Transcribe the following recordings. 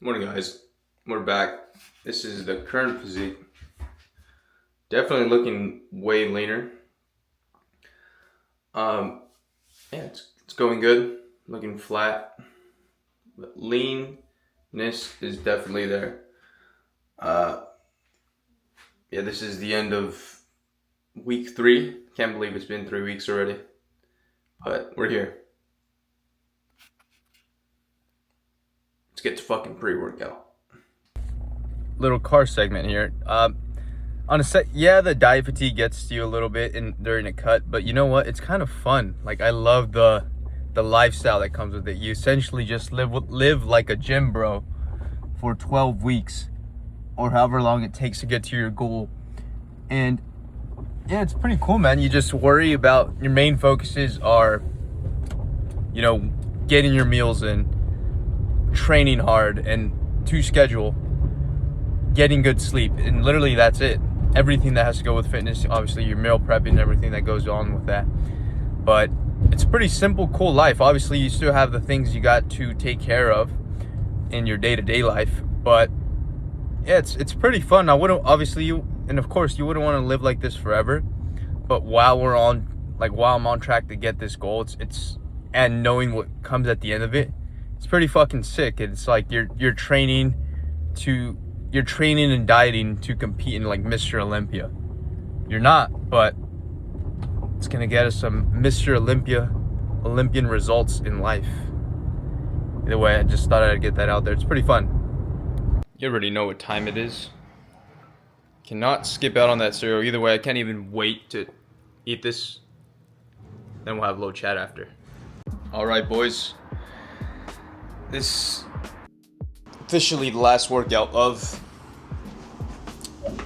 Morning, guys. We're back. This is the current physique. Definitely looking way leaner. Yeah, it's going good. Looking flat, but leanness is definitely there. Yeah, this is the end of week 3. Can't believe it's been 3 weeks already, but we're here. Let's get to fucking pre-workout. Little car segment here. On a set, yeah, the diet fatigue gets to you a little bit during a cut, but you know what? It's kind of fun. Like, I love the lifestyle that comes with it. You essentially just live like a gym bro for 12 weeks or however long it takes to get to your goal. And yeah, it's pretty cool, man. You just worry about your main focuses are, getting your meals in, training hard and to schedule, getting good sleep, and literally that's it. Everything that has to go with fitness, obviously your meal prepping, everything that goes on with that. But it's a pretty simple, cool life. Obviously, you still have the things you got to take care of in your day-to-day life, but yeah, it's pretty fun. I wouldn't, obviously, of course, you wouldn't want to live like this forever. But while I'm on track to get this goal, and knowing what comes at the end of it, it's pretty fucking sick. It's like you're training and dieting to compete in like Mr. Olympia. You're not, but it's gonna get us some Mr. Olympian results in life. Either way, I just thought I'd get that out there. It's pretty fun. You already know what time it is. Cannot skip out on that cereal. Either way, I can't even wait to eat this. Then we'll have a little chat after. All right, boys. This officially the last workout of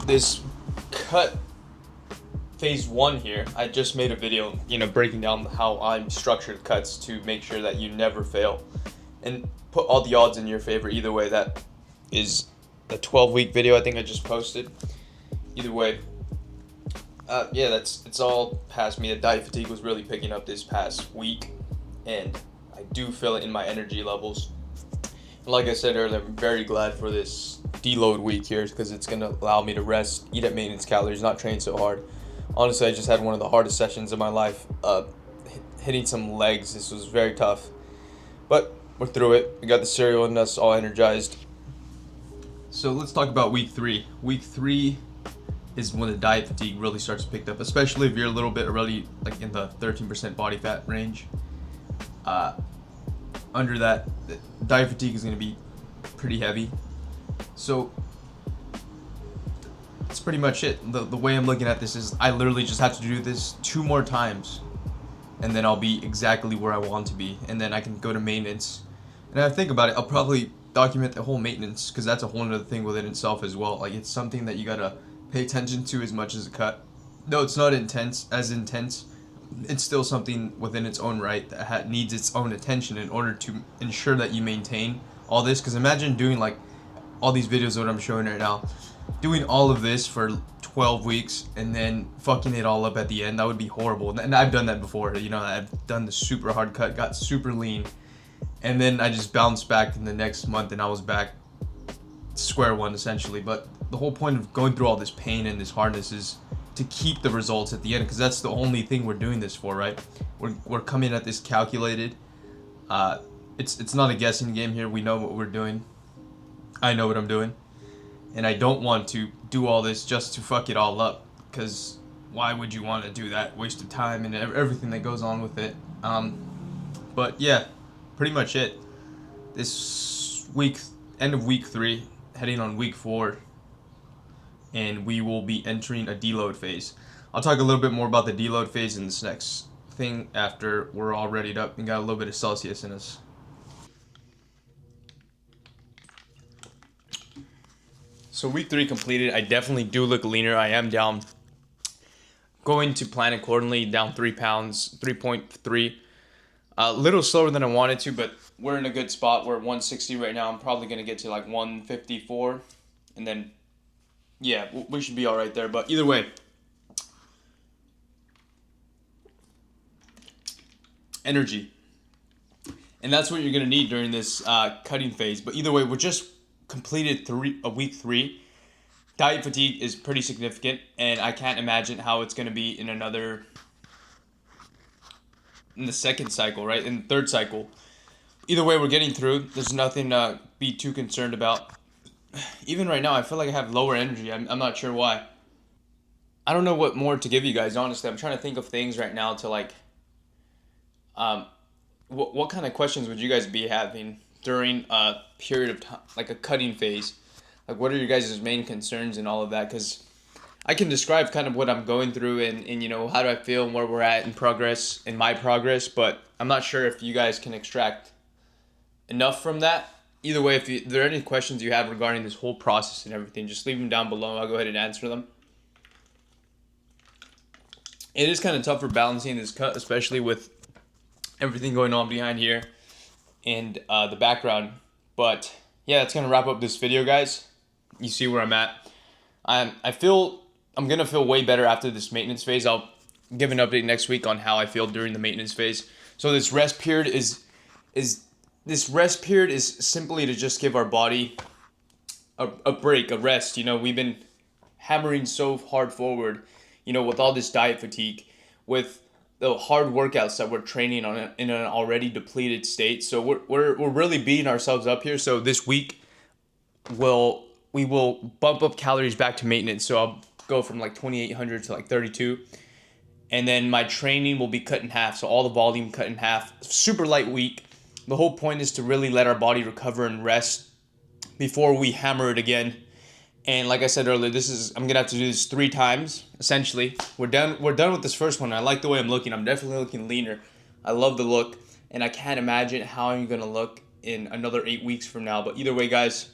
this cut phase 1 here. I just made a video, breaking down how I'm structured cuts to make sure that you never fail and put all the odds in your favor. Either way, that is a 12-week video I think I just posted. Either way, it's all past me. The diet fatigue was really picking up this past week, and I do feel it in my energy levels. And like I said earlier, I'm very glad for this deload week here because it's going to allow me to rest, eat at maintenance calories, not train so hard. Honestly, I just had one of the hardest sessions of my life. Hitting some legs, this was very tough. But we're through it. We got the cereal and us all energized. So let's talk about week 3. Week 3 is when the diet fatigue really starts to pick up, especially if you're a little bit already like in the 13% body fat range. Under that, the diet fatigue is going to be pretty heavy. So that's pretty much it. The way I'm looking at this is I literally just have to do this 2 more times, and then I'll be exactly where I want to be, and then I can go to maintenance. And I think about it, I'll probably document the whole maintenance because that's a whole other thing within itself as well. Like, it's something that you gotta pay attention to as much as a cut. Though it's not intense, it's still something within its own right that needs its own attention in order to ensure that you maintain all this. Because imagine doing like all these videos that I'm showing right now, doing all of this for 12 weeks and then fucking it all up at the end. That would be horrible. And I've done that before. I've done the super hard cut, got super lean, and then I just bounced back in the next month and I was back square one essentially. But the whole point of going through all this pain and this hardness is to keep the results at the end, because that's the only thing we're doing this for, right? We're coming at this calculated. It's not a guessing game here. We know what we're doing. I know what I'm doing, and I don't want to do all this just to fuck it all up, because why would you want to do that? Waste of time and everything that goes on with it. But yeah, pretty much it. This week, end of week 3, heading on week 4. And we will be entering a deload phase. I'll talk a little bit more about the deload phase in this next thing after we're all readied up and got a little bit of Celsius in us. So week 3 completed. I definitely do look leaner. I am down. Going to plan accordingly, down 3 pounds, 3.3. A little slower than I wanted to, but we're in a good spot. We're at 160 right now. I'm probably going to get to like 154, and then yeah, we should be all right there. But either way, energy. And that's what you're going to need during this cutting phase. But either way, we're just completed week 3, diet fatigue is pretty significant, and I can't imagine how it's going to be in the second cycle, right? In the third cycle. Either way, we're getting through. There's nothing to be too concerned about. Even right now, I feel like I have lower energy. I'm not sure why. I don't know what more to give you guys, honestly. I'm trying to think of things right now to like, um, what kind of questions would you guys be having during a period of time, like a cutting phase? Like, what are your guys' main concerns and all of that? Because I can describe kind of what I'm going through and how do I feel and where we're at in my progress, but I'm not sure if you guys can extract enough from that. Either way, if there are any questions you have regarding this whole process and everything, just leave them down below. I'll go ahead and answer them. It is kind of tough for balancing this cut, especially with everything going on behind here and the background. But yeah, that's gonna wrap up this video, guys. You see where I'm at. I feel I'm gonna feel way better after this maintenance phase. I'll give an update next week on how I feel during the maintenance phase. So this rest period is simply to just give our body a break, a rest. We've been hammering so hard forward, with all this diet fatigue, with the hard workouts that we're training on in an already depleted state. So we're really beating ourselves up here. So this week we will bump up calories back to maintenance. So I'll go from like 2,800 to like 32. And then my training will be cut in half. So all the volume cut in half. Super light week. The whole point is to really let our body recover and rest before we hammer it again. And like I said earlier, I'm gonna have to do this 3 times, essentially. We're done with this first one. I like the way I'm looking. I'm definitely looking leaner. I love the look, and I can't imagine how I'm gonna look in another 8 weeks from now. But either way, guys,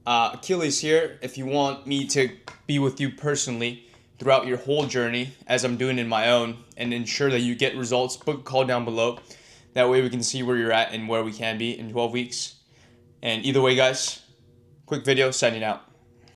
Achilles here. If you want me to be with you personally throughout your whole journey, as I'm doing in my own, and ensure that you get results, book a call down below. That way we can see where you're at and where we can be in 12 weeks. And either way, guys, quick video, signing out.